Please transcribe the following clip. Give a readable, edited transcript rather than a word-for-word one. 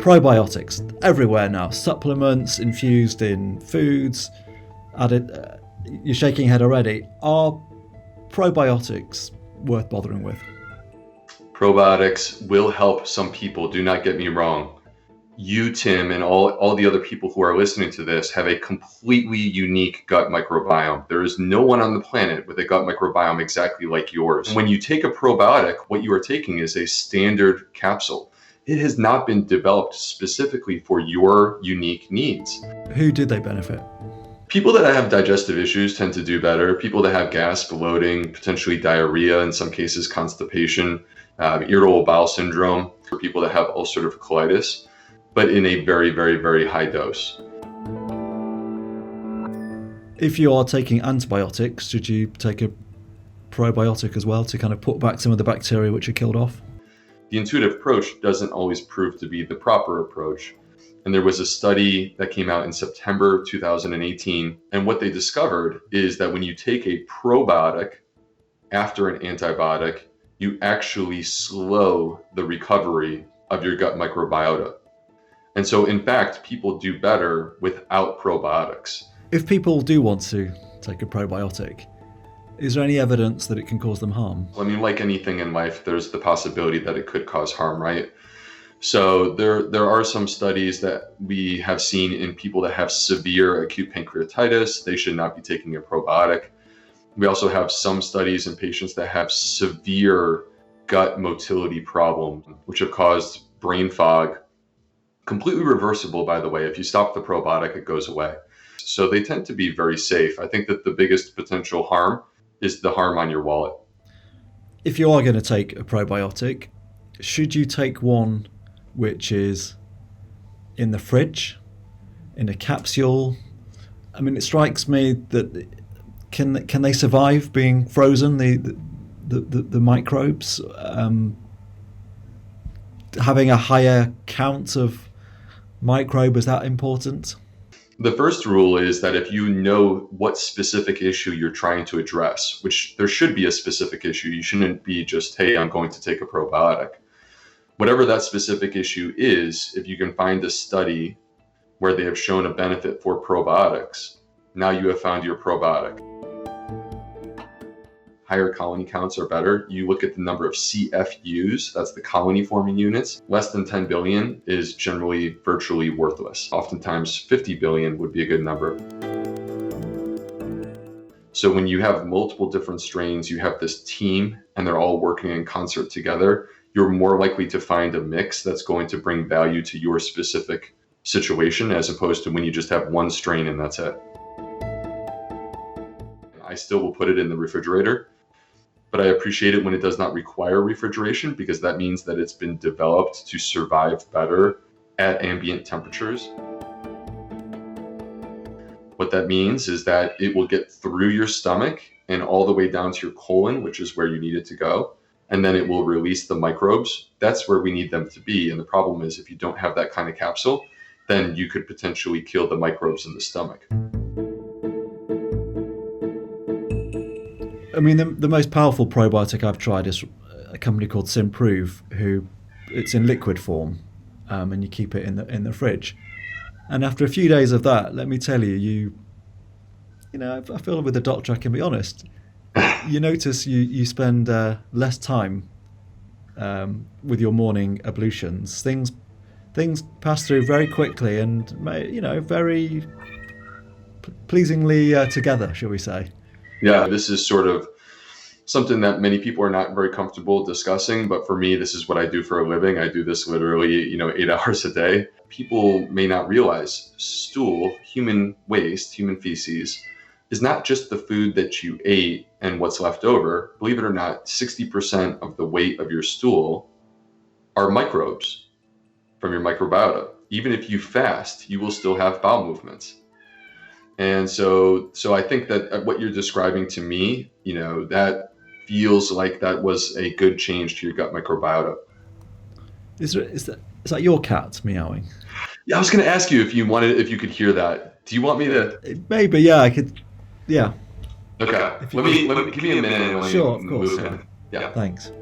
Probiotics everywhere now, supplements infused in foods, added. You're shaking your head already. Are probiotics worth bothering with? Probiotics will help some people, do not get me wrong. You, Tim, and all the other people who are listening to this have a completely unique gut microbiome. There is no one on the planet with a gut microbiome exactly like yours. When you take a probiotic, what you are taking is a standard capsule. It has not been developed specifically for your unique needs. Who did they benefit? People that have digestive issues tend to do better. People that have gas, bloating, potentially diarrhea, in some cases constipation, irritable bowel syndrome, for people that have ulcerative colitis, but in a very, very, very high dose. If you are taking antibiotics, should you take a probiotic as well to kind of put back some of the bacteria which are killed off? The intuitive approach doesn't always prove to be the proper approach. And there was a study that came out in September 2018. And what they discovered is that when you take a probiotic after an antibiotic, you actually slow the recovery of your gut microbiota. And so, in fact, people do better without probiotics. If people do want to take a probiotic, is there any evidence that it can cause them harm? I mean, like anything in life, there's the possibility that it could cause harm, right? So there are some studies that we have seen in people that have severe acute pancreatitis. They should not be taking a probiotic. We also have some studies in patients that have severe gut motility problems, which have caused brain fog. Completely reversible, by the way. If you stop the probiotic, it goes away. So they tend to be very safe. I think that the biggest potential harm is the harm on your wallet. If you are going to take a probiotic, should you take one which is in the fridge, in a capsule? I mean, it strikes me that can they survive being frozen? The microbes, having a higher count of microbe, is that important? The first rule is that if you know what specific issue you're trying to address, which there should be a specific issue, you shouldn't be just, hey, I'm going to take a probiotic. Whatever that specific issue is, if you can find a study where they have shown a benefit for probiotics, now you have found your probiotic. Higher colony counts are better. You look at the number of CFUs, that's the colony forming units. Less than 10 billion is generally virtually worthless. Oftentimes 50 billion would be a good number. So when you have multiple different strains, you have this team and they're all working in concert together, you're more likely to find a mix that's going to bring value to your specific situation, as opposed to when you just have one strain and that's it. I still will put it in the refrigerator, but I appreciate it when it does not require refrigeration, because that means that it's been developed to survive better at ambient temperatures. What that means is that it will get through your stomach and all the way down to your colon, which is where you need it to go. And then it will release the microbes. That's where we need them to be. And the problem is, if you don't have that kind of capsule, then you could potentially kill the microbes in the stomach. I mean, the most powerful probiotic I've tried is a company called Simprove, who it's in liquid form, and you keep it in the fridge. And after a few days of that, let me tell you, I feel with the doctor, I can be honest. You notice you spend less time with your morning ablutions. Things pass through very quickly and very pleasingly together, shall we say? Yeah, this is sort of something that many people are not very comfortable discussing, but for me, this is what I do for a living. I do this literally, 8 hours a day. People may not realize stool, human waste, human feces, is not just the food that you ate and what's left over. Believe it or not, 60% of the weight of your stool are microbes from your microbiota. Even if you fast, you will still have bowel movements. And so I think that what you're describing to me, that feels like that was a good change to your gut microbiota. Is that your cat meowing? Yeah, I was going to ask you if you could hear that. Do you want me to? Maybe, yeah, I could. Yeah. Okay. Let me give me a minute. Sure, of course. Yeah. Thanks.